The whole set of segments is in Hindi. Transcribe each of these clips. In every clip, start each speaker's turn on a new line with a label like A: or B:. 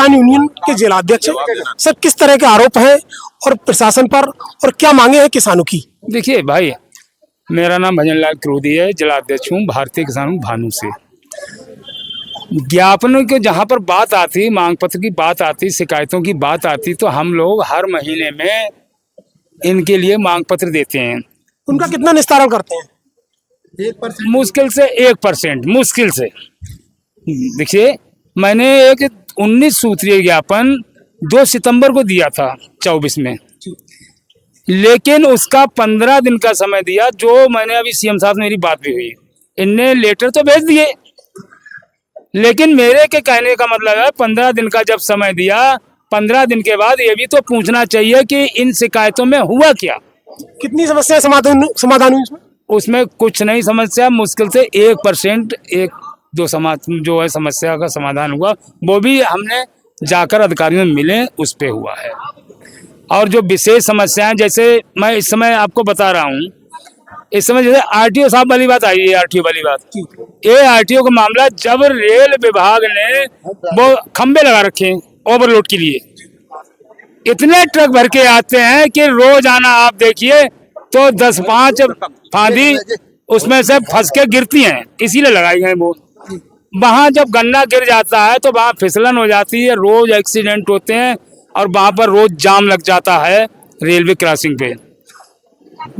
A: किसान यूनियन के जिलाध्यक्ष हैं। सर, किस तरह के आरोप हैं और प्रशासन पर, और क्या मांगे हैं किसानों की?
B: देखिए भाई, मेरा नाम भजन लाल क्रोधी है, जिलाध्यक्ष हूँ भारतीय किसान भानु से। ज्ञापनों के जहाँ पर बात आती, मांग पत्र की बात आती, शिकायतों की बात आती, तो हम लोग हर महीने में इनके लिए मांग पत्र देते हैं।
A: उनका कितना निस्तारण करते हैं?
B: 1% मुश्किल से 1%, मुश्किल से। देखिए, मैंने एक 19 सूत्रीय ज्ञापन 2 सितंबर को दिया था 24 में, लेकिन उसका 15 दिन का समय दिया। जो मैंने अभी सीएम साहब से मेरी बात भी हुई, इनने लेटर तो भेज दिए, लेकिन मेरे के कहने का मतलब है 15 दिन का जब समय दिया, 15 दिन के बाद ये भी तो पूछना चाहिए कि इन शिकायतों में हुआ क्या।
A: कितनी समस्या समाधान हुई इसमें?
B: उसमें कुछ नहीं समस्या, मुश्किल से 1%, 1-2 जो है समस्या का समाधान हुआ, वो भी हमने जाकर अधिकारियों में मिले, उस पे हुआ है। और जो विशेष समस्याएं, जैसे मैं इस समय आपको बता रहा हूँ, इस समय जैसे आरटीओ साहब वाली बात आई है, आरटीओ वाली बात, ये आरटीओ का मामला, जब रेल विभाग ने वो खंबे लगा रखे हैं ओवरलोड के लिए, इतने ट्रक भर के आते हैं कि रोज आना आप देखिए तो 10-5 फांदी उसमें से फंस के गिरती हैं, इसीलिए लगाई गए वो। वहां जब गन्ना गिर जाता है तो वहां फिसलन हो जाती है, रोज एक्सीडेंट होते हैं, और वहां पर रोज जाम लग जाता है रेलवे क्रॉसिंग पे।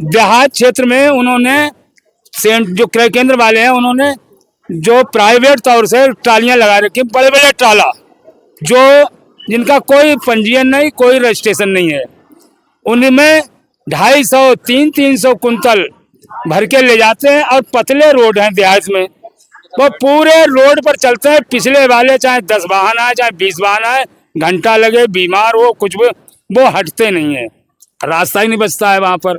B: देहात क्षेत्र में उन्होंने जो क्रय केंद्र वाले हैं, उन्होंने जो प्राइवेट तौर से ट्रालियां लगा रखी, बड़े बड़े ट्राला, जो जिनका कोई पंजीयन नहीं, कोई रजिस्ट्रेशन नहीं है, उनमें 250, 300 कुंतल भर के ले जाते हैं। और पतले रोड हैं देहात में, वो पूरे रोड पर चलते हैं, पिछले वाले चाहे 10 वाहन आए, चाहे 20 वाहन आए, घंटा लगे, बीमार हो, कुछ भी, वो हटते नहीं है, रास्ता ही नहीं बचता है वहां पर।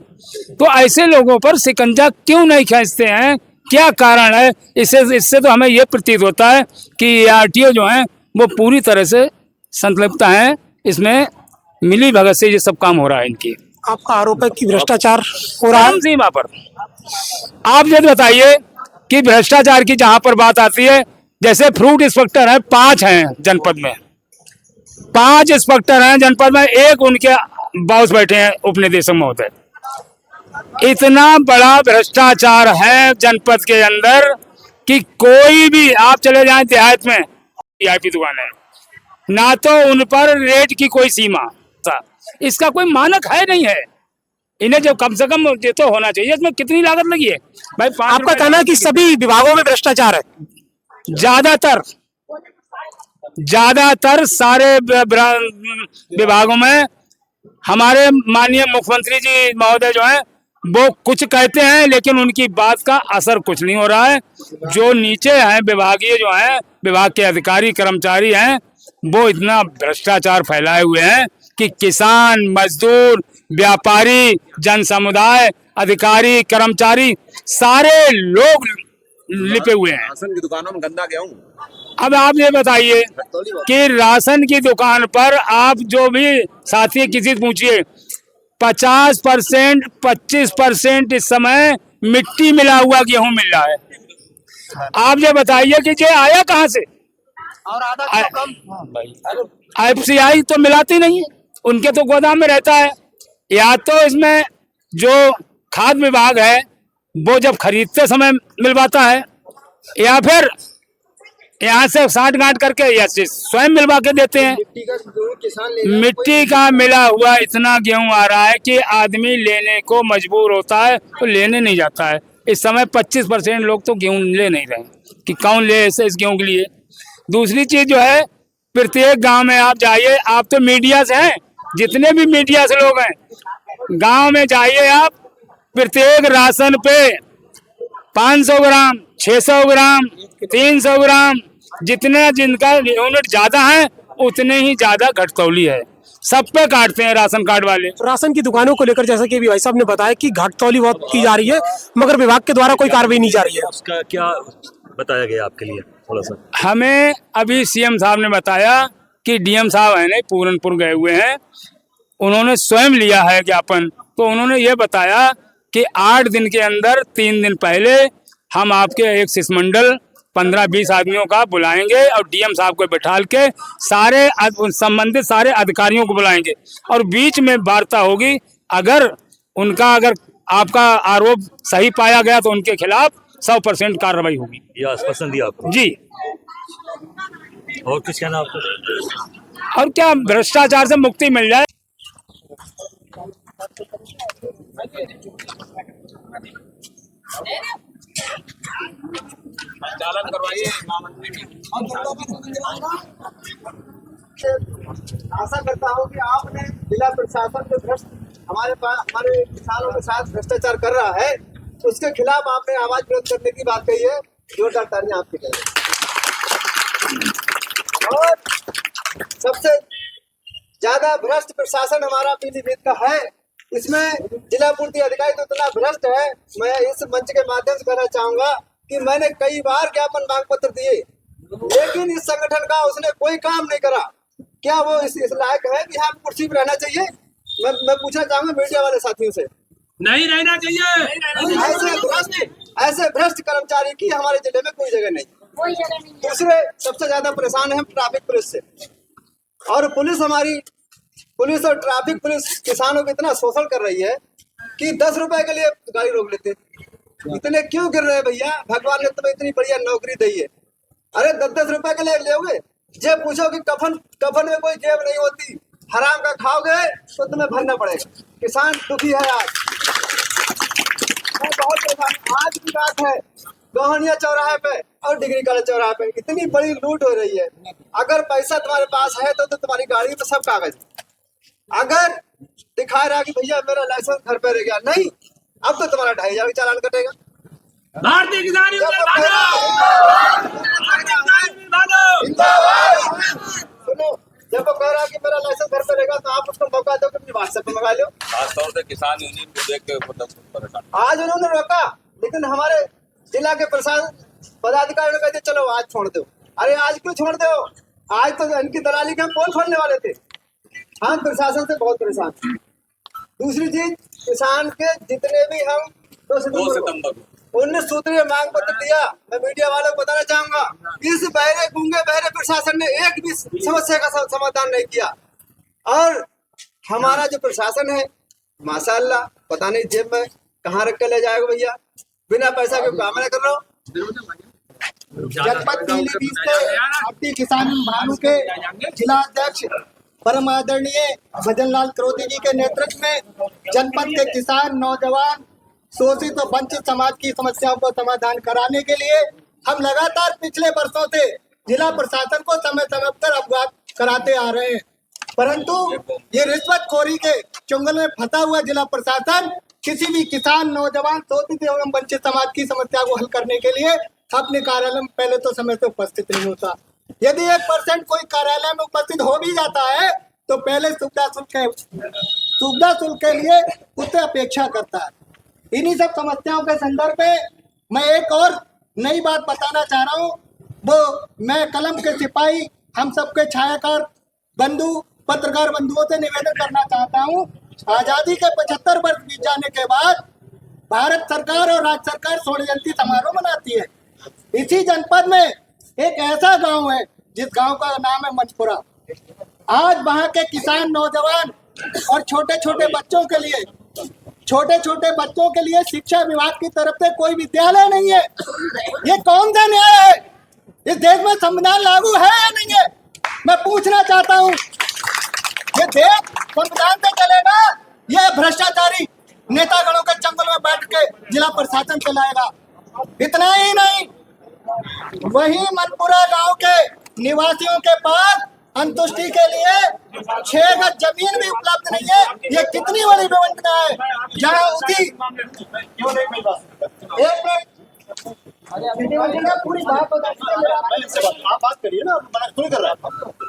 B: तो ऐसे लोगों पर शिकंजा क्यों नहीं खींचते हैं, क्या कारण है? इससे तो हमें ये प्रतीत होता है कि आरटीओ जो है वो पूरी तरह से संतृप्त हैं, इसमें मिली भगत से ये सब काम हो रहा है इनकी।
A: आपका आरोप है कि भ्रष्टाचार हो रहा है
B: सीमा पर। आप ये बताइए कि भ्रष्टाचार की जहां पर बात आती है, जैसे फ्रूट इंस्पेक्टर है, 5 हैं जनपद में, 5 इंस्पेक्टर हैं जनपद में, एक उनके बॉस बैठे हैं उपनिदेशक महोदय। इतना बड़ा भ्रष्टाचार है जनपद के अंदर कि कोई भी, आप चले जाएं देहात में वीआईपी दुकान है, ना तो उन पर रेट की कोई सीमा, इसका कोई मानक है नहीं है। इन्हें जो कम से कम ये तो होना चाहिए, इसमें कितनी लागत लगी है भाई?
A: आपका कहना है कि सभी विभागों में भ्रष्टाचार है? ज्यादातर सारे विभागों में। हमारे माननीय मुख्यमंत्री जी महोदय जो हैं, वो कुछ कहते हैं, लेकिन उनकी बात का असर कुछ नहीं हो रहा है। जो नीचे हैं विभागीय, जो हैं विभाग के अधिकारी कर्मचारी हैं, वो इतना भ्रष्टाचार फैलाए हुए हैं कि किसान, मजदूर, व्यापारी, जन समुदाय, अधिकारी, कर्मचारी, सारे लोग लिपे हुए हैं।
C: राशन की दुकानों में गंदा गेहूं।
B: अब आप ये बताइए कि राशन की दुकान पर आप जो भी साथी किसी से पूछिए, 50%, 25% इस समय मिट्टी मिला हुआ गेहूं मिल रहा है। आप ये बताइए कि ये आया कहाँ से?
C: और आधा कम
B: IFCI तो मिलाती नहीं है, उनके तो गोदाम में रहता है। या तो इसमें जो खाद्य विभाग है वो जब खरीदते समय मिलवाता है, या फिर यहाँ से साठ गांठ करके या स्वयं मिलवा के देते हैं। मिट्टी का मिला हुआ इतना गेहूं आ रहा है कि आदमी लेने को मजबूर होता है, तो लेने नहीं जाता है। इस समय 25% लोग तो गेहूं ले नहीं रहे कि कौन ले इस गेहूं के लिए। दूसरी चीज जो है, प्रत्येक गांव में आप जाइए, आप तो मीडिया से हैं, जितने भी मीडिया से लोग हैं, गांव में जाइए आप, प्रत्येक राशन पे 500 ग्राम, 600 ग्राम, 300 ग्राम, जितने जिनका यूनिट ज्यादा है उतने ही ज्यादा घटतौली है। सब पे काटते हैं राशन कार्ड वाले।
A: राशन की दुकानों को लेकर जैसा कि भाई साहब ने बताया कि घटतौली बहुत की जा रही है, मगर विभाग के द्वारा कोई कार्रवाई नहीं जा रही है।
C: उसका क्या बताया गया आपके लिए थोड़ा सा?
B: हमें अभी सीएम साहब ने बताया कि डीएम साहब है, पूरनपुर गए हुए हैं, उन्होंने स्वयं लिया है ज्ञापन। तो उन्होंने ये बताया कि 8 दिन के अंदर, 3 दिन पहले हम आपके एक शिष्टमंडल
A: 15-20 आदमियों का बुलाएंगे और डीएम साहब को बिठाल के सारे संबंधित सारे अधिकारियों को बुलाएंगे और बीच में वार्ता होगी। अगर आपका आरोप सही पाया गया तो उनके खिलाफ 100% कार्रवाई होगी।
C: ये आश्वासन दिया आपको?
A: जी।
C: और कुछ कहना आपको?
A: और क्या, भ्रष्टाचार से मुक्ति मिल जाए।
C: चालन करवाइए।
D: आशा करता हूँ कि आपने जिला प्रशासन जो हमारे किसानों के साथ भ्रष्टाचार कर रहा है उसके खिलाफ आपने आवाज बुलंद करने की बात कही है। जोरदार तालियां आपके लिए। और सबसे ज्यादा भ्रष्ट प्रशासन हमारा पीलीभीत का है। इसमें जिला पूर्ति अधिकारी तो इतना भ्रष्ट है, मैं इस मंच के माध्यम से कहना चाहूंगा कि मैंने कई बार ज्ञापन मांग पत्र दिए, लेकिन इस संगठन का उसने कोई काम नहीं करा। क्या वो इस लायक है कि यहाँ कुर्सी पर रहना चाहिए? मैं पूछना चाहूंगा मीडिया वाले साथियों से।
C: नहीं रहना चाहिए।
D: ऐसे भ्रष्ट कर्मचारी की हमारे जिले में कोई जगह नहीं। दूसरे सबसे ज्यादा परेशान है हम ट्रैफिक पुलिस से। और पुलिस और ट्रैफिक पुलिस किसानों को इतना शोषण कर रही है कि 10 रुपए के लिए गाड़ी रोक लेते। इतने क्यों गिर रहे हैं भैया? भगवान ने तुम्हें इतनी बढ़िया नौकरी दी है, अरे 10-10 रुपए के लिए लोगे? जेब पूछो कि कफन में कोई जेब नहीं होती, हराम का खाओगे तो तुम्हें भरना पड़ेगा। किसान दुखी है आज, बहुत परेशान। आज की बात है, गोहनिया चौराहे पे और डिग्री कॉलेज चौराहे पे इतनी बड़ी लूट हो रही है। अगर पैसा तुम्हारे पास है तो तुम्हारी गाड़ी पे सब कागज। अगर दिखा रहा कि भैया मेरा लाइसेंस घर पे रह गया, नहीं, अब तो तुम्हारा 2500 चालान कटेगा।
C: भारतीय किसान
D: सुनो, जब वो कह रहा कि मेरा लाइसेंस घर पे रहेगा तो आप उसको मौका दो कि व्हाट्सएप पे मंगा लो।
C: खासतौर से किसान यूनियन को देख के परेशान।
D: आज उन्होंने रोका, लेकिन हमारे जिला के प्रशासन पदाधिकारी ने कहते चलो आज छोड़ दो। अरे आज क्यों छोड़ दो? आज तो इनकी दलाली के हम पोल खोलने वाले थे। हम प्रशासन से बहुत परेशान। दूसरी चीज, किसान के जितने भी हम 2 सितंबर 19 सूत्रीय मांग पत्र दिया। मैं मीडिया वालों को बताना चाहूंगा, इस बहरे गूंगे बहरे प्रशासन ने एक भी समस्या का समाधान नहीं किया। और हमारा जो प्रशासन है माशाअल्लाह, पता नहीं जेब में कहाँ रख के ले जाएगा भैया, बिना पैसा के काम नहीं कर रहा हूँ। जनपद पीलीभीत के भारतीय किसान भानु के जिला अध्यक्ष परम आदरणीय भजनलाल क्रोधी जी के नेतृत्व में जनपद के किसान, नौजवान, शोषित और वंचित समाज की समस्याओं को समाधान कराने के लिए हम लगातार पिछले वर्षों से जिला प्रशासन को समय समय पर अवगत कराते आ रहे हैं, परंतु ये रिश्वतखोरी के चुंगल में फंसा हुआ जिला प्रशासन किसी भी किसान, नौजवान, शोषित एवं वंचित समाज की समस्या को हल करने के लिए अपने कार्यालय में पहले तो समय से उपस्थित नहीं होता। यदि 1% कोई कार्यालय में उपस्थित हो भी जाता है तो पहले सुविधा शुल्क के लिए उससे अपेक्षा करता है। इन्हीं सब समस्याओं के संदर्भ में मैं एक और नई बात बताना चाह रहा हूँ। वो मैं कलम के सिपाही, हम सबके छायाकार बंधु, पत्रकार बंधुओं से निवेदन करना चाहता हूँ। आजादी के 75 वर्ष बीत जाने के बाद भारत सरकार और राज्य सरकार स्वर्ण जयंती समारोह मनाती है। इसी जनपद में एक ऐसा गांव है जिस गांव का नाम है मनपुरा। आज वहां के किसान, नौजवान और छोटे छोटे बच्चों के लिए शिक्षा विभाग की तरफ से कोई विद्यालय नहीं है। ये कौन सा न्याय है? इस देश में संविधान लागू है या नहीं है? मैं पूछना चाहता हूँ। ये देश संविधान से चलेगा या भ्रष्टाचारी नेतागणों के चंगुल में बैठ के जिला प्रशासन चलाएगा? इतना ही नहीं, वही मनपुरा गांव के निवासियों के पास अंतुष्टि के लिए 6 गज जमीन भी उपलब्ध नहीं है। ये कितनी बड़ी विवंचना है। जहाँ उसी पूरी बात करिए ना,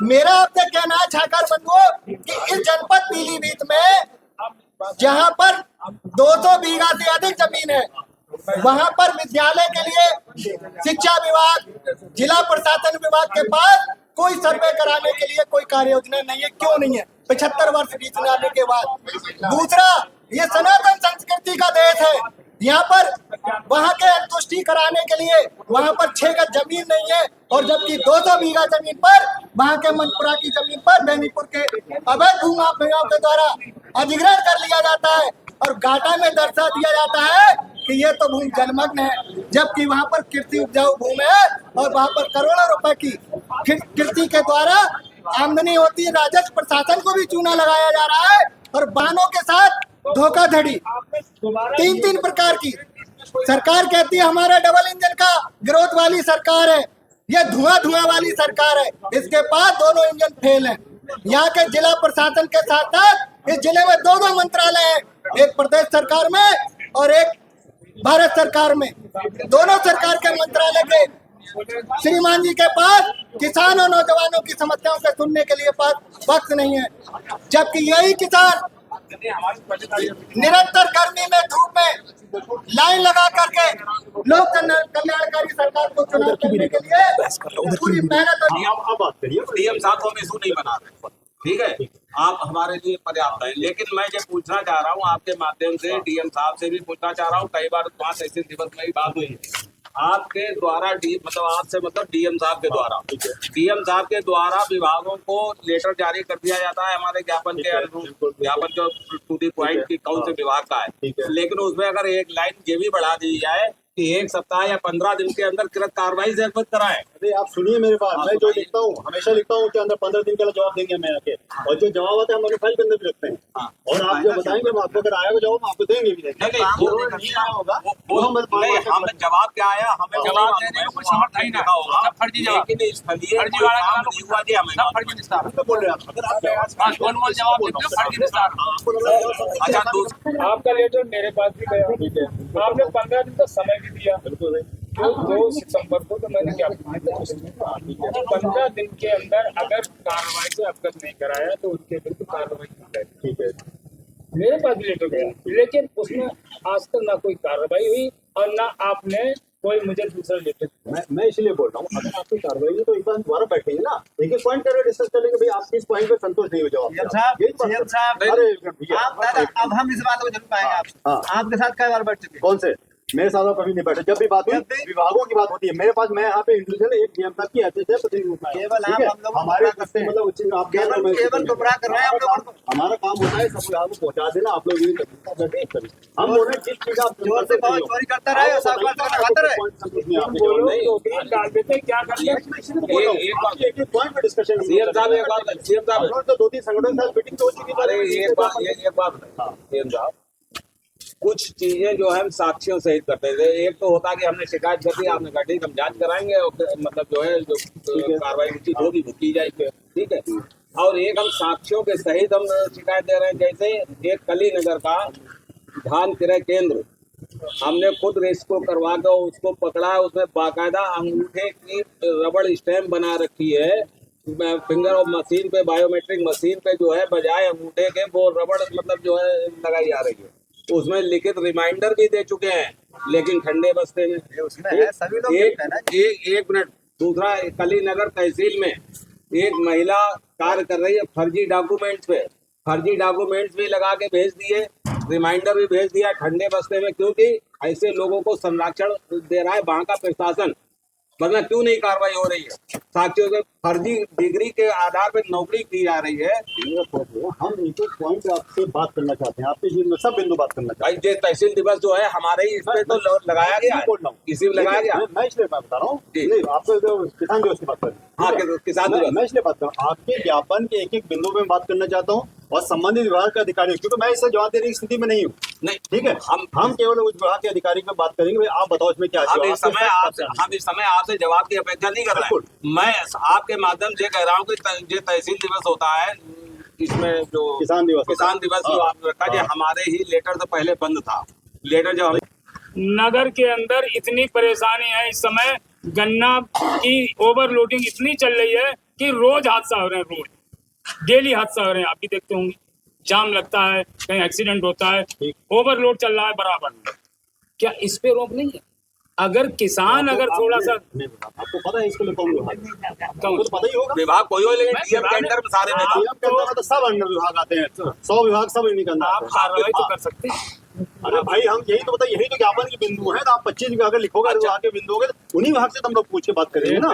D: मेरा आपसे कहना है छाकार बंधुओं कि इस जनपद पीलीभीत में जहाँ पर 200 बीघा से अधिक जमीन है, वहाँ पर विद्यालय के लिए शिक्षा विभाग, जिला प्रशासन विभाग के पास कोई सर्वे कराने के लिए कोई कार्य योजना नहीं है। क्यों नहीं है? 75 वर्ष बीत जाने के बाद। दूसरा, ये सनातन संस्कृति का देश है।
E: यहाँ पर वहाँ के अंतुष्टि कराने के लिए वहाँ पर 6 गज जमीन नहीं है, और जबकि 200 बीघा जमीन पर वहाँ के मनपुरा की जमीन पर बेनीपुर के अवैध भूमाफियाओं के द्वारा अधिग्रहण कर लिया जाता है और घाटा में दर्शा दिया जाता है कि ये तो भूमि जलमग्न है, जबकि वहाँ पर कृषि उपजाऊ भूमि है और वहाँ पर करोड़ों रुपए की कृषि के द्वारा आमदनी होती है। राजस्व प्रशासन को भी चूना लगाया जा रहा है और वाहनों के साथ धोखाधड़ी 3 प्रकार की। सरकार कहती है हमारा डबल इंजन का ग्रोथ वाली सरकार है, ये धुआं वाली सरकार है, इसके पास दोनों इंजन फेल है। यहाँ के जिला प्रशासन के साथ साथ इस जिले में 2 मंत्रालय है, एक प्रदेश सरकार में और एक भारत सरकार में। दोनों सरकार के मंत्रालय के श्रीमान जी के पास किसान और नौजवानों की समस्याओं को सुनने के लिए पास वक्त नहीं है, जबकि यही किसान निरंतर गर्मी में धूप में लाइन लगा करके लोक कल्याणकारी सरकार को चुनाव करने के लिए पूरी मेहनत।
C: आप बात करिए, डीएम साहब को हम इशू नहीं बना रहे, ठीक है, आप हमारे लिए पर्याप्त है। लेकिन मैं ये पूछना चाह रहा हूँ आपके माध्यम से, डीएम साहब से भी पूछना चाह रहा हूँ, कई बार 5 तहसील दिवस में भी बात हुई है आपके द्वारा, आपसे मतलब डीएम साहब के द्वारा, डीएम साहब के द्वारा विभागों को लेटर जारी कर दिया जाता है हमारे ज्ञापन के अनुरूप, ज्ञापन जो टू दी पॉइंट की कौन से विभाग का है, लेकिन उसमें अगर एक लाइन ये भी बढ़ा दी जाए कि 1 सप्ताह या 15 दिन के अंदर कृत कार्रवाई से अवगत कराएं।
F: अरे आप सुनिए मेरे बात, मैं जो लिखता हूँ हमेशा लिखता हूँ कि अंदर 15 दिन का जवाब देंगे मैं आके, और जो जवाब आता है हम अपने फाइल के अंदर भी रखते हैं, और आप जो बताएंगे हम आपको, अगर आएगा जवाब आपको देंगे भी।
C: हमें जवाब क्या आया, हमें जवाब देने में कोई समर्थ ही ना होगा, फर्जी जवाब, लेकिन स्थलीय फर्जी वाला हुआ जी, हमें सब फर्जी निस्तार बोल रहे हैं। अगर आप गोलमोल जवाब देते हो फर्जी निस्तार। अच्छा,
B: आपका लेटर मेरे पास भी गया, आपने 15 दिन का समय भी दिया, बिल्कुल 2 सितंबर को, तो मैंने क्या 15 दिन के अंदर अगर कार्रवाई से अवगत नहीं कराया तो उनके विरुद्ध कार्रवाई की जाए। ठीक है, मेरे पास भी लेटर गया, लेकिन उसमें आज तक ना कोई कार्रवाई हुई और ना आपने कोई मुझे दूसरा लेटर।
F: मैं इसलिए बोल रहा हूँ, अगर आपकी कार्रवाई है तो एक बार दोबारा बैठेंगे ना, एक पॉइंट करके डिस्कस करेंगे, भाई आप किस पॉइंट पे संतोष नहीं हो जवाब।
D: अरे अब हम इस बात को जरूर पाएंगे आपसे। आपके साथ कई बार बैठ चुके।
F: कौन से? मेरे साथ कभी नहीं बैठे, जब भी बात हुई विभागों की बात होती है मेरे पास, मैं यहाँ पे इंडिविजुअल एक नियम तक की
D: केवल
F: हमारे मतलब आप
D: केवल गुमराह कर रहे हैं हम लोग।
F: हमारा काम होता है सब विभाग को पहुँचा देना, आप लोग ये हम बोल रहे हैं जिस चीज आप
D: जोर से चोरी करता रहे, सब लगाते रहे,
F: पॉइंट पे डिस्कशन।
C: सीएम साहब एक बात, सीएम साहब
F: तो 2-3 संगठन साथ मीटिंग हो चुकी।
C: अरे एक बात सीएम साहब, कुछ चीजें जो है हम साक्ष्यों सहित करते थे। एक तो होता कि हमने शिकायत कर दी, आपने कहा ठीक हम जांच कराएंगे, मतलब जो है जो कार्रवाई उचित होगी वो की जाएगी, ठीक है, और एक हम साक्ष्यों के सहित हम शिकायत दे रहे हैं। जैसे एक कली नगर का धान क्रय केंद्र हमने खुद रेस्क्यू करवा कर उसको पकड़ा, उसमें बाकायदा अंगूठे की रबड़ स्टैम्प बना रखी है, फिंगर ऑफ मशीन पे, बायोमेट्रिक मशीन पे जो है बजाय अंगूठे के वो रबड़ मतलब जो है लगाई जा रही है, उसमें लिखित रिमाइंडर भी दे चुके हैं, लेकिन ठंडे बस्ते में
D: सभी लोग
C: एक मिनट। दूसरा, कली नगर तहसील में एक महिला कार्य कर रही है, फर्जी डॉक्यूमेंट्स भी लगा के भेज दिए, रिमाइंडर भी भेज दिया ठंडे बस्ते में, क्योंकि ऐसे लोगों को संरक्षण दे रहा है वहाँ का प्रशासन, वरना क्यों नहीं कार्रवाई हो रही है? साथियों से फर्जी डिग्री के आधार पर नौकरी की जा रही है।
F: हम एक पॉइंट आपसे बात करना चाहते हैं, आपके जीवन में सब बिंदु बात करना चाहते हैं।
C: भाई ये तहसील दिवस जो है हमारे ही इसमें तो लगाया गया है, इसी में लगाया गया।
F: मैं इसलिए बात बता रहा हूँ, आपको किसान दिवस की बात कर रहे हैं।
C: हाँ, किसान दिवस।
F: मैं इसलिए बात कर रहा हूँ, आपके ज्ञापन के एक बिंदु में बात करना चाहता हूँ और संबंधित विभाग के अधिकारी, क्योंकि मैं इससे जवाब देने की स्थिति में नहीं हूँ।
C: नहीं,
F: ठीक है, हम केवल उस विभाग के अधिकारी की बात करेंगे, भाई आप बताओ इसमें क्या
C: हम इस समय आपसे जवाब की अपेक्षा नहीं कर रहे हैं। मैं आपके माध्यम से कह रहा हूँ कि ये तहसील दिवस होता है, इसमें जो किसान दिवस जो आपने रखा, ये हमारे ही लेटर से पहले बंद था। लेटर जब
B: नगर के अंदर इतनी परेशानी है इस समय, गन्ना की ओवरलोडिंग इतनी चल रही है कि रोज हादसा हो रहे हैं, रोज डेली हादसा हो रहे हैं। आप भी देखते होंगे, जाम लगता है, कहीं एक्सीडेंट होता है, ओवरलोड चल रहा है बराबर। क्या इस पे रोक नहीं है? अगर किसान अगर थोड़ा सा,
F: आपको पता है इसके लिए कौन पता ही होगा,
C: विभाग कोई हो, लेकिन डीएम के अंडर में सारे
F: तो सब अंडर विभाग आते हैं, 100 विभाग सब इन्हीं का।
B: आप कार्रवाई तो कर सकते हैं,
F: अरे भाई हम यही तो बताइए, यही तो ज्ञापन के बिंदु है। तो आप 25 विभाग अगर लिखोगे तो आगे बिंदु होगे तो उन्हीं विभाग से तो हम लोग पूछ के बात करेंगे ना।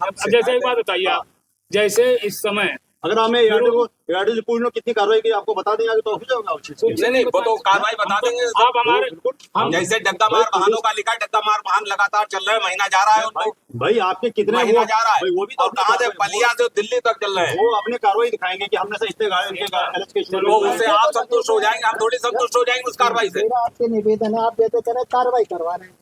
B: अब जैसे एक बात बताइए आप, जैसे इस समय
F: अगर हमें एयरटेल पूरी ने कितनी कार्रवाई की आपको बता देंगे तो हो जाएगा उस चीज की।
C: नहीं वो तो कार्रवाई बता देंगे।
B: आप हमारे हम
C: जैसे डग्गा मार वाहनों का लिखा है, डग्गा मार वाहन लगातार चल रहे हैं, महीना जा रहा है उनको,
F: भाई आपके कितने
C: महीना जा रहा
F: भाई
C: है
F: वो भी
C: और कहाँ से बलिया से दिल्ली तक चल रहे हैं।
F: वो अपने कार्रवाई दिखाएंगे कि हमने से इतने गाड़ी
C: तो उससे आप संतुष्ट हो जाएंगे, हम थोड़ी संतुष्ट हो जाएंगे उस कार्रवाई से।
E: मेरा आपसे निवेदन है, आप जैसे कह रहे हैं कार्रवाई करवा रहे हैं,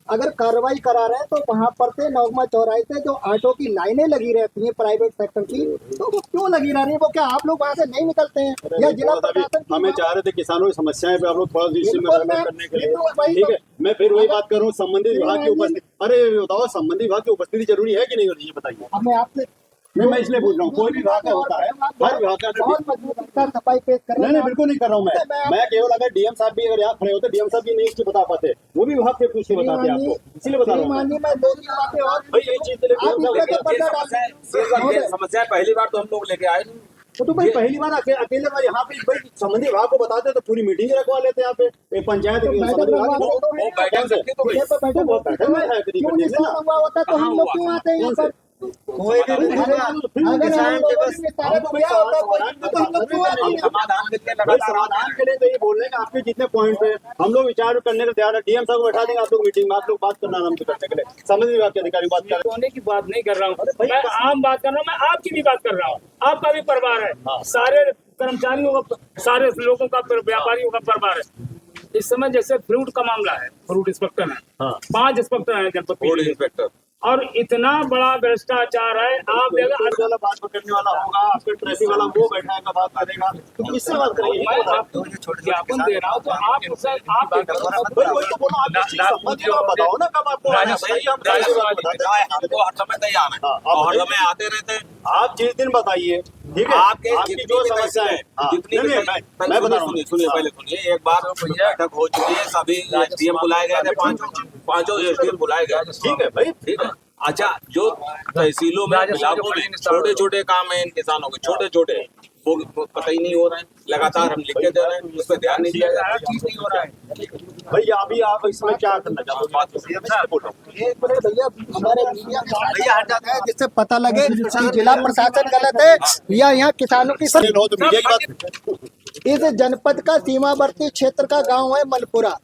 E: अगर कार्रवाई करा रहे हैं तो वहां पर से नौगमा चौराहे से जो ऑटो की लाइनें लगी रहती हैं प्राइवेट सेक्टर की, तो वो क्यों लगी रह रही है? वो क्या आप लोग वहां से नहीं निकलते हैं? या जिला प्रशासन की
F: हमें चाह रहे थे किसानों की समस्याएं पे आप लोग थोड़ा इसी में
E: बिल्कुल
F: हल
E: मैं-
F: करने के लिए।
E: बिल्कुल वही
F: ठीक है,
E: तो-
F: मैं फिर वही बात कर रहा हूँ, संबंधित विभाग की उपस्थिति। अरे बताओ, संबंधित विभाग की उपस्थिति जरूरी है कि नहीं होनी, ये बताइए।
E: अब मैं आपसे
F: मैं इसलिए पूछ रहा हूँ, कोई भी विभाग का होता है, हर विभाग का
E: बहुत मजबूत अंतर सफाई पेश कर रहे
F: नहीं
E: हैं।
F: बिल्कुल नहीं कर रहा हूँ मैं केवल अगर डीएम साहब भी अगर यहाँ खड़े होते, डीएम साहब भी नहीं इसकी बता पाते, वो भी विभाग से पूछ के बताते आपको, इसीलिए बता रहा हूँ मैं।
E: श्रीमानी मैं दो तीन बातें और
F: भाई यही चीज के लिए
E: आप
F: DM साहब
E: इसमें
F: कहते हैं।
E: पर्दा डाल-
C: ये समस्या पहली बार तो हम लोग लेके आए।
F: तो भाई पहली बार अकेले बार यहाँ पे भाई संबंधित विभाग को बताते तो पूरी मीटिंग रखवा लेते यहाँ पे एक पंचायत संबंधित विभाग की।
C: वो बैठक सकती तो
E: ये तो बैठक
F: वो बैठक में है करीब
E: क्यों नहीं
F: करने से ना।
E: हुआ होता तो हम लोग क्यों आते हैं यहाँ पर?
D: कोई भी
E: अगर
D: विभाग
E: हम लोगों ने निस्तारण किया होता कोई तो हम लोग क्यों आते
C: हम
E: हैं?
C: समाधान के लिए
F: भाई
C: लगातार
F: समाधान के लिए तो ये बोल रहे हैं कि आपके जितने पॉइंट है हम लोग विचार करने का तैयार है। डीएम साहब को बैठा देंगे आप लोग मीटिंग में, आप लोग बात करना आराम से करने के लिए, संबंधित विभाग के अधिकारी बात करें।
B: होने की बात नहीं कर रहा हूँ, मैं आम बात कर रहा हूँ, मैं आपकी भी बात कर रहा हूँ। आपका भी परिवार है, सारे कर्मचारियों का, सारे लोगों का, व्यापारियों का परिवार है। इस समय जैसे फ्रूट का मामला है, फ्रूट इंस्पेक्टर है,
F: हाँ।
B: 5 इंस्पेक्टर है जनपद
C: फूड
B: के,
C: इंस्पेक्टर।
B: और इतना बड़ा भ्रष्टाचार है। आप
F: ट्रैफिक वाला बात पकड़ने वाला होगा, आपके ट्रैफिक वाला वो बैठाएगा बात करेगा, तो किससे बात करेंगे?
B: मैं आपको ज्ञापन दे रहा हूँ तो आप
F: भाई वही तो बोला, आप इस चीज संबंधित को बताओ ना कब आपको आना सही, हम सही बात बताते हैं।
C: हमको हर समय तैयार है
F: हाँ,
C: और हर समय आते रहते हैं।
F: आप जिस दिन बताइए, ठीक है,
C: आपके
F: आपकी
C: जितनी
F: जो
C: भी
F: समस्या है, हाँ,
C: जितनी भी
F: नहीं, मैं बता रहा हूँ।
C: सुनिए पहले सुनिए, एक बार बैठक हो चुकी है, सभी एसडीएम बुलाए गए थे, पांचों एसडीएम बुलाए गए।
F: ठीक है भाई,
C: ठीक है। अच्छा, जो तहसीलों में इलाकों में छोटे छोटे काम है इन किसानों के, छोटे छोटे वो पता ही नहीं हो रहे हैं, लगातार हम लिख के दे रहे हैं, उस पर ध्यान नहीं दिया जा रहा, चीज नहीं हो रहा है।
F: भाई अभी आप इसमें क्या करना चाहते हो? बात करिए, मैं बोल रहा हूँ।
E: एक मिनट भैया, हमारे मीडिया में भैया हट जाता है जिससे पता लगे कि जिला प्रशासन गलत है या यहाँ किसानों की
F: नहीं हो तो मीडिया की बात।
E: इस जनपद का सीमावर्ती क्षेत्र का गांव है मनपुरा।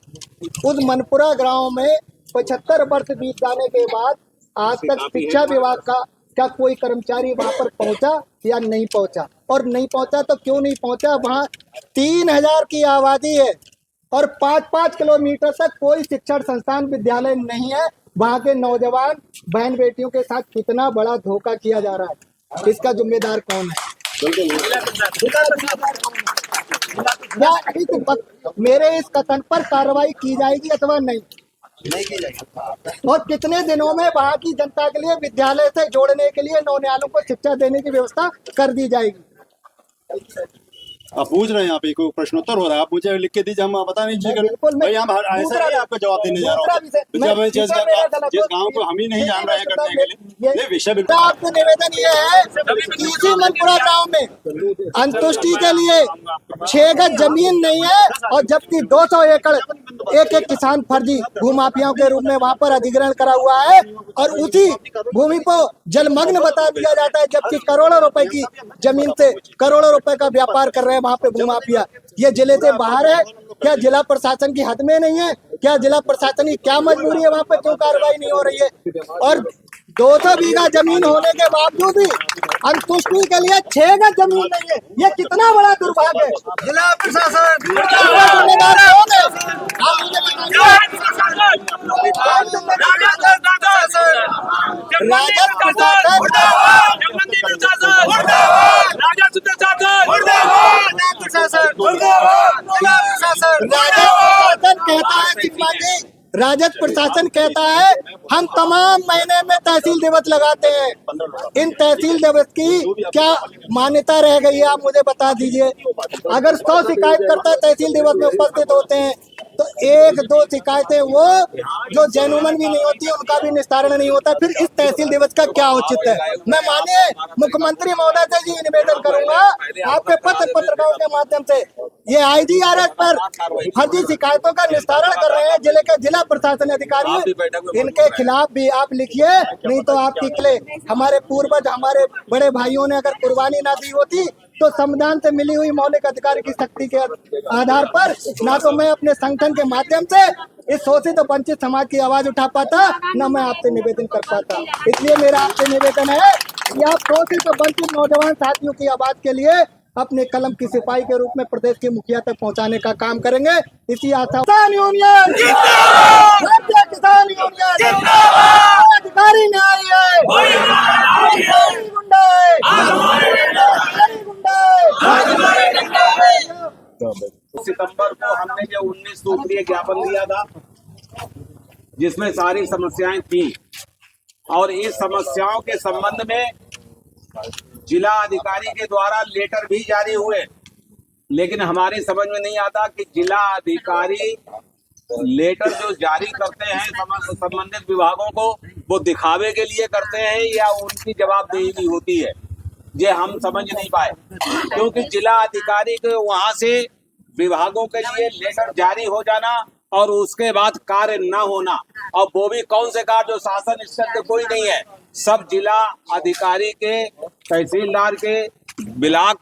E: उस मनपुरा गांव में 75 वर्ष बीत जाने के बाद आज तक शिक्षा विभाग का क्या कोई कर्मचारी वहां पर पहुंचा या नहीं पहुंचा? और नहीं पहुंचा तो क्यों नहीं पहुंचा? वहां 3000 की आबादी है और 5-5 किलोमीटर तक कोई शिक्षण संस्थान विद्यालय नहीं है। वहां के नौजवान बहन बेटियों के साथ कितना बड़ा धोखा किया जा रहा है, इसका जिम्मेदार कौन है? मेरे इस कथन पर कार्रवाई की जाएगी अथवा नहीं
D: की जाएगी।
E: और कितने दिनों में वहाँ की जनता के लिए विद्यालय से जोड़ने के लिए नौनिहालों को शिक्षा देने की व्यवस्था कर दी जाएगी?
F: आप पूछ रहे हैं, यहाँ पे कोई प्रश्नोत्तर हो रहा है, आप मुझे लिख के दीजिए, हम बता नहीं चाहिए।
E: बिल्कुल,
F: भाई हम ऐसा नहीं आपको जवाब देने जा रहा हूँ। जिस गाँव को हम ही नहीं जान रहे हैं करने के लिए, ये विषय बिल्कुल।
E: आपको निवेदन ये है कि इसी मनपुरा गांव में अंतुष्टि के लिए 6 गज जमीन नहीं है और जबकि 200 एकड़ एक किसान फर्जी भूमाफियाओं के रूप में वहां पर अधिग्रहण करा हुआ है और उसी भूमि को जलमग्न बता दिया जाता है, जबकि करोड़ों रुपए की जमीन से करोड़ों रुपए का व्यापार कर रहे हैं वहां पे भूमाफिया। ये जिले से बाहर है क्या? जिला प्रशासन की हद में नहीं है क्या? जिला प्रशासन की क्या मजबूरी है? वहां पे क्यों कार्रवाई नहीं हो रही है? और 200 बीघा जमीन होने के बावजूद भी अंतुष्टि के लिए 6 गज जमीन नहीं है। ये कितना बड़ा दुर्भाग्य है।
D: जिला प्रशासन
E: जिम्मेदार कौन है? आप मुझे बताइए। राजद राजद प्रशासन कहता है हम तमाम महीने में तहसील दिवस लगाते हैं। इन तहसील दिवस की क्या मान्यता रह गई है? आप मुझे बता दीजिए। अगर 100 शिकायतकर्ता तहसील दिवस में उपस्थित होते हैं तो 1-2 शिकायतें वो जो जेन्युइन भी नहीं होती उनका भी निस्तारण नहीं होता, फिर इस तहसील दिवस का क्या औचित्य है? मैं माननीय मुख्यमंत्री महोदय से जी निवेदन करूंगा आपके पत्रकारों के माध्यम से ये IGRS पर फर्जी शिकायतों का निस्तारण कर रहे हैं जिले के जिला प्रशासन अधिकारी, इनके खिलाफ भी आप लिखिए, नहीं तो आपकी किले हमारे पूर्वज हमारे बड़े भाइयों ने अगर कुर्बानी ना दी होती तो संविधान से मिली हुई मौलिक अधिकार की शक्ति के आधार पर ना तो मैं अपने संगठन के माध्यम से इस शोषित और वंचित समाज की आवाज उठा पाता, न मैं आपसे निवेदन कर पाता। इसलिए मेरा आपसे निवेदन है कि आप शोषित और वंचित नौजवान साथियों की आवाज के लिए अपने कलम की सिपाही के रूप में प्रदेश के मुखिया तक पहुंचाने का काम करेंगे। इसी आशा किसान यूनियन भारतीय किसान यूनियन अधिकारी न्याय
C: सितंबर को हमने जो 19 सूत्रीय ज्ञापन दिया था जिसमें सारी समस्याएं थी और इस समस्याओं के संबंध में जिला अधिकारी के द्वारा लेटर भी जारी हुए, लेकिन हमारे समझ में नहीं आता कि जिला अधिकारी लेटर जो जारी करते हैं संबंधित विभागों को वो दिखावे के लिए करते हैं या उनकी जवाबदेही भी होती है, ये हम समझ नहीं पाए। क्योंकि जिला अधिकारी के वहां से विभागों के लिए लेटर जारी हो जाना और उसके बाद कार्य न होना, और वो भी कौन से कार्य जो शासन स्तर के कोई नहीं है, सब जिला अधिकारी के, तहसीलदार के, ब्लॉक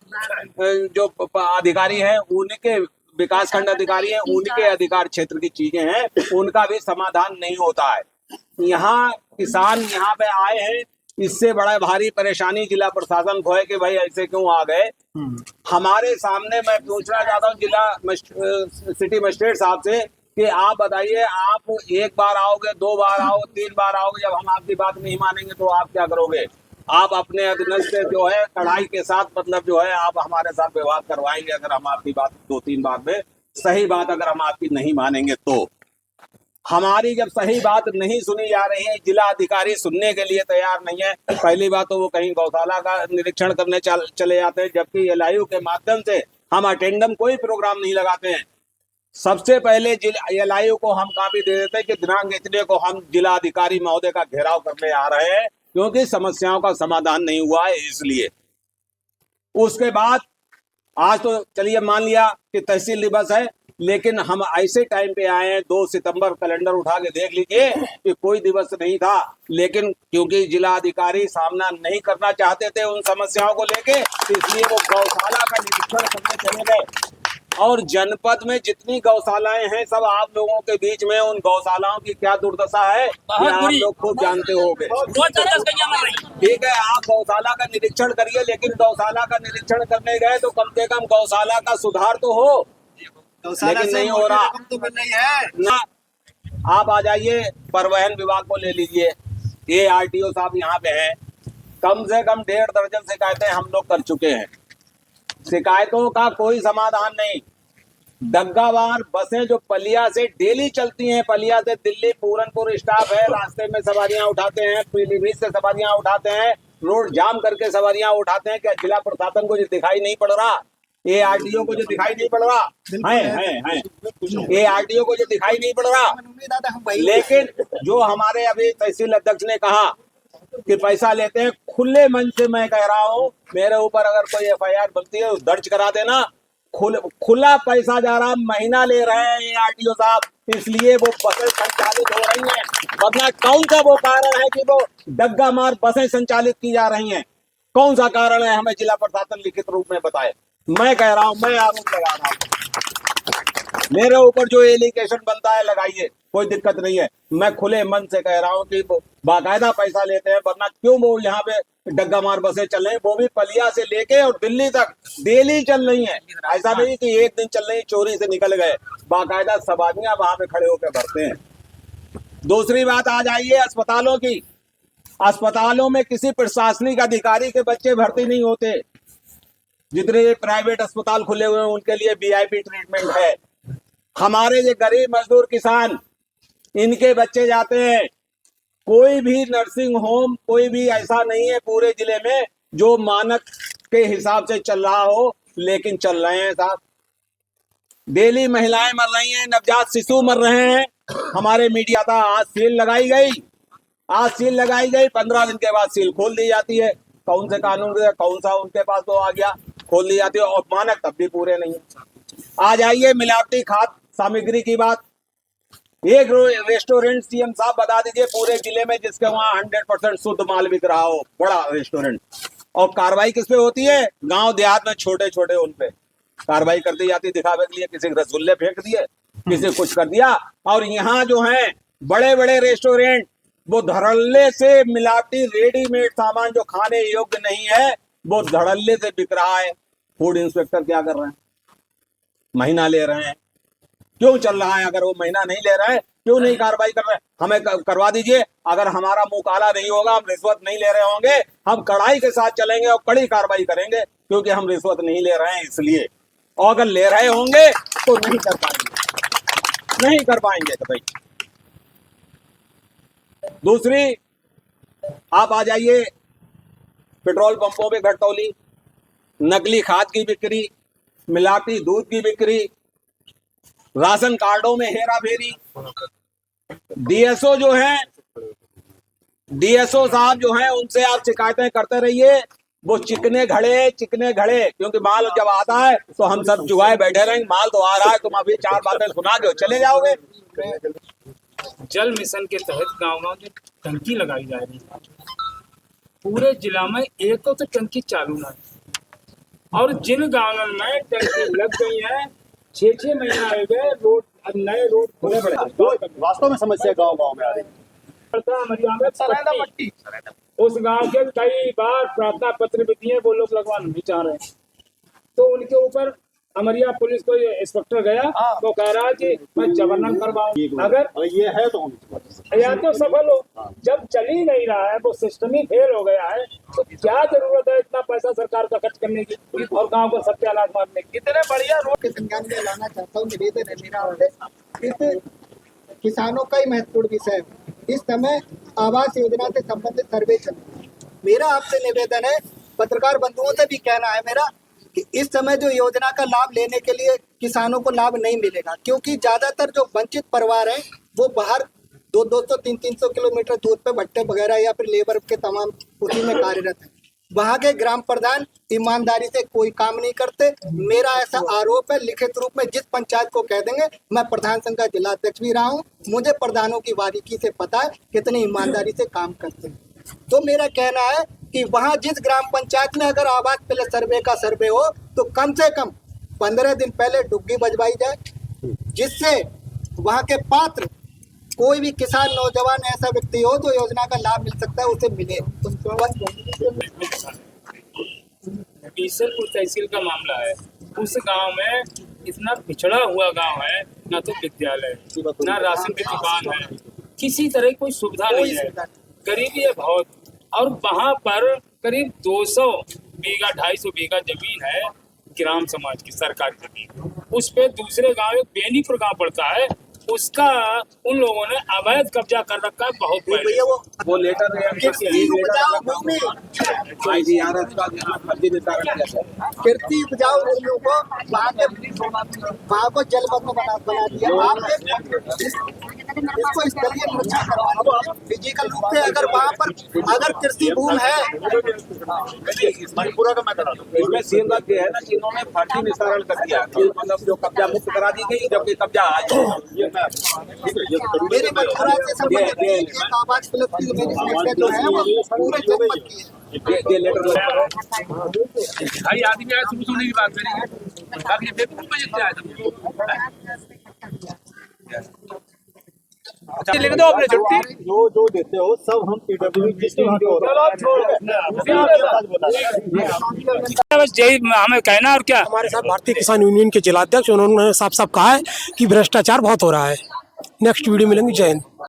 C: जो अधिकारी हैं उनके, विकास खंड अधिकारी हैं उनके अधिकार क्षेत्र की चीजें हैं, उनका भी समाधान नहीं होता है। यहाँ किसान यहाँ पे आए हैं, इससे बड़ा भारी परेशानी जिला प्रशासन को है कि भाई ऐसे क्यों आ गए। हमारे सामने मैं पूछना चाहता हूँ जिला सिटी मजिस्ट्रेट साहब से कि आप बताइए, आप एक बार आओगे, 2 बार आओ, 3 बार आओगे, जब हम आपकी बात नहीं मानेंगे तो आप क्या करोगे? आप अपने अधीनस्थ से जो है कड़ाई के साथ मतलब जो है आप हमारे साथ व्यवहार करवाएंगे अगर हम आपकी बात 2-3 बार में सही बात अगर हम आपकी नहीं मानेंगे तो। हमारी जब सही बात नहीं सुनी जा रही है, जिला अधिकारी सुनने के लिए तैयार नहीं है। पहली बात तो वो कहीं गौशाला का निरीक्षण करने चले जाते हैं, जबकि LIU के माध्यम से हम अटेंडम कोई प्रोग्राम नहीं लगाते हैं। सबसे पहले LIU को हम कॉपी दे देते हैं कि दिनांक इतने को हम जिला अधिकारी महोदय का घेराव करने आ रहे हैं, क्योंकि समस्याओं का समाधान नहीं हुआ है इसलिए। उसके बाद आज तो चलिए मान लिया कि तहसील दिवस है, लेकिन हम ऐसे टाइम पे आए हैं, 2 सितंबर कैलेंडर उठा के देख लीजिए कि कोई दिवस नहीं था, लेकिन क्योंकि जिला अधिकारी सामना नहीं करना चाहते थे उन समस्याओं को लेके, इसलिए वो गौशाला का निरीक्षण करने चले गए। और जनपद में जितनी गौशालाएं हैं सब आप लोगों के बीच में उन गौशालाओं की क्या दुर्दशा है ये आप लोग खूब जानते होंगे। ठीक है, आप गौशाला का निरीक्षण करिए, लेकिन गौशाला का निरीक्षण करने गए तो कम से कम गौशाला का सुधार तो हो, लेकिन नहीं हो रहा
D: तो मिल रही है
C: ना। आप आ जाइए, परिवहन विभाग को ले लीजिए, ये RTO साहब यहाँ पे हैं, कम से कम 1.5 दर्जन शिकायतें हम लोग कर चुके हैं, शिकायतों का कोई समाधान नहीं। डग्गावार बसें जो पलिया से डेली चलती हैं, पलिया से दिल्ली पूरनपुर स्टाफ है, रास्ते में सवारियां उठाते हैं, पीलीभीत से सवारियां उठाते हैं, रोड जाम करके सवारियां उठाते हैं। क्या जिला प्रशासन को जो दिखाई नहीं पड़ रहा, ये RTO को जो दिखाई नहीं पड़ रहा है, ये RTO को जो दिखाई नहीं पड़ रहा। लेकिन जो हमारे अभी तहसील अध्यक्ष ने कहा कि पैसा लेते हैं, खुले मन से मैं कह रहा हूँ, मेरे ऊपर अगर कोई FIR बनती है तो दर्ज करा देना। खुला पैसा जा रहा, महीना ले रहे हैं ये RTO साहब, इसलिए वो बसें संचालित हो रही हैं, वरना कौन सा वो कारण है कि वो डग्गा मार बसें संचालित की जा रही हैं? कौन सा कारण है, हमें जिला प्रशासन लिखित रूप में बताए। मैं कह रहा हूँ, मैं आरोप लगा रहा हूँ, मेरे ऊपर जो एलिगेशन बनता है लगाइए, कोई दिक्कत नहीं है। मैं खुले मन से कह रहा हूँ कि बाकायदा पैसा लेते हैं, वरना क्यों वो यहाँ पे डग्गा मार बसें चल रही हैं, वो भी पलिया से लेके और दिल्ली तक डेली चल रही हैं। ऐसा नहीं कि एक दिन चल रही चोरी से निकल गए, बाकायदा सवारियां वहां पे खड़े होकर भरते हैं। दूसरी बात आ जाइए अस्पतालों की। अस्पतालों में किसी प्रशासनिक अधिकारी के बच्चे भर्ती नहीं होते। जितने प्राइवेट अस्पताल खुले हुए हैं उनके लिए VIP ट्रीटमेंट है। हमारे ये गरीब मजदूर किसान, इनके बच्चे जाते हैं। कोई भी नर्सिंग होम, कोई भी ऐसा नहीं है पूरे जिले में जो मानक के हिसाब से चल रहा हो, लेकिन चल रहे हैं साहब। डेली महिलाएं मर रही हैं, नवजात शिशु मर रहे हैं। हमारे मीडिया था, आज सील लगाई गई, 15 दिन के बाद सील खोल दी जाती है। कौन से कानून से, कौन सा उनके पास तो आ गया, खोल दी जाती है, और मानक तब भी पूरे नहीं है। आ जाइए मिलावटी खाद्य सामग्री की बात। एक रेस्टोरेंट सीएम साहब बता दीजिए पूरे जिले में जिसके वहां 100% शुद्ध माल बिक रहा हो, बड़ा रेस्टोरेंट, और कार्रवाई किस पे होती है? गांव देहात में छोटे छोटे उन पे कार्रवाई कर दी जाती दिखावे के लिए। किसी के रसगुल्ले फेंक दिए, किसी कुछ कर दिया। और यहाँ जो है बड़े बड़े रेस्टोरेंट, वो धड़ल्ले से मिलावटी रेडीमेड सामान जो खाने योग्य नहीं है वो धड़ल्ले से बिक रहा है। फूड इंस्पेक्टर क्या कर रहे हैं? महीना ले रहे हैं। क्यों चल रहा है? अगर वो महीना नहीं ले रहे हैं, क्यों नहीं कार्रवाई कर रहे हैं? हमें करवा दीजिए। अगर हमारा मुंह काला नहीं होगा, हम रिश्वत नहीं ले रहे होंगे, हम कड़ाई के साथ चलेंगे और कड़ी कार्रवाई करेंगे, क्योंकि हम रिश्वत नहीं ले रहे हैं इसलिए। और अगर ले रहे होंगे तो नहीं कर पाएंगे, नहीं कर पाएंगे तो भाई। दूसरी, आप आ जाइए पेट्रोल पंपों पे घटतौली, नकली खाद की बिक्री, मिलावटी दूध की बिक्री, राशन कार्डों में हेरा फेरी। डीएसओ जो है, डीएसओ साहब जो है, उनसे आप शिकायतें करते रहिए। वो चिकने घड़े, क्योंकि माल जब आता है तो हम सब चुहाए बैठे रहेंगे। माल तो आ रहा है, तुम अभी 4 बातें सुना के चले जाओगे।
B: जल मिशन के तहत गाँव में टंकी लगाई जा रही है। पूरे जिला में एक तो टंकी चालू ना है, और जिन गाँवों में टंकी लग गई है 6-6 महीना हो गए, रोड नए रोड खुले पड़े।
F: वास्तव में समस्या गांव गांव में आ रही है।
B: उस गांव के कई बार प्रार्थना पत्र भी दिए, वो लोग लगवाना नहीं चाह रहे हैं। तो उनके ऊपर अमरिया पुलिस को इंस्पेक्टर गया तो कह रहा है कि मैं जबरन करवाऊं। अगर
F: ये है तो
B: या तो सफल हो, जब चल ही नहीं रहा है, वो सिस्टम ही फेल हो गया है, तो क्या जरूरत है इतना पैसा सरकार का खर्च करने की और गांव को सत्यानाश मारने की? कितने बढ़िया रोड
E: के संज्ञान में लाना चाहता हूँ। निवेदन है मेरा आपसे, इस किसानों का ही महत्वपूर्ण विषय है। इस समय आवास योजना से संबंधित सर्वे चल रहा है। मेरा आपसे निवेदन है, पत्रकार बंधुओं से भी कहना है मेरा, कि इस समय जो योजना का लाभ लेने के लिए किसानों को लाभ नहीं मिलेगा, क्योंकि ज्यादातर जो वंचित परिवार हैं वो बाहर 200-300 किलोमीटर दूर पे भट्टे वगैरह या फिर लेबर के तमाम उसी में कार्यरत है। वहाँ के ग्राम प्रधान ईमानदारी से कोई काम नहीं करते। मेरा ऐसा आरोप है, लिखित रूप में जिस पंचायत को कह देंगे। मैं प्रधान संघ का जिला अध्यक्ष भी रहा हूँ, मुझे प्रधानों की बारीकी से पता है कितनी ईमानदारी से काम करते हैं। तो मेरा कहना है कि वहाँ जिस ग्राम पंचायत में अगर आवास प्लस सर्वे का सर्वे हो तो कम से कम 15 दिन पहले डुग्गी बजवाई जाए, जिससे वहाँ के पात्र कोई भी किसान नौजवान ऐसा व्यक्ति हो जो योजना का लाभ मिल सकता है उसे मिले।
B: बीसलपुर तहसील का मामला है। उस गांव में इतना पिछड़ा हुआ गांव है, ना तो विद्यालय, ना राशन की दुकान है, किसी तरह की कोई सुविधा नहीं है, गरीबी है बहुत। और वहां पर करीब 200 बीघा 250 बीघा जमीन है ग्राम समाज की सरकारी जमीन। उस पे दूसरे गांव एक बेनीपुर गांव पड़ता है, उसका उन लोगों ने अवैध कब्जा कर रखा है बहुत पहले।
C: वो लेटर
E: कृषि उपजाऊ भूमियों को वहाँ को जलमग्न बना दिया। इसको स्थलीय निरीक्षण करवाना फिजिकल रूप से। अगर वहाँ पर अगर कृषि भूमि है,
F: मणिपुरा का मैं करा दूं।
C: इसमें सीन बात ये है ना कि इन्होंने फर्जी निस्तारण कर दिया, मतलब जो कब्जा मुक्त करा दी गई, जबकि कब्जा आज
E: मेरे मथुरा से संबंधित एक आवाज प्लस की मेरी समस्या जो है वो पूरे जनपद की है।
C: ये लेटर
A: भाई आदमी आया शुरू होने की बात करेंगे, अब ये बेवकूफ बजट आया लिख दो अपने छुट्टी।
F: जो देते हो सब हम
A: बस यही हमें कहना। और क्या
G: हमारे साथ भारतीय किसान यूनियन के जिला अध्यक्ष, उन्होंने साफ साफ कहा है कि भ्रष्टाचार बहुत हो रहा है। नेक्स्ट वीडियो मिलेंगे। जय हिंद।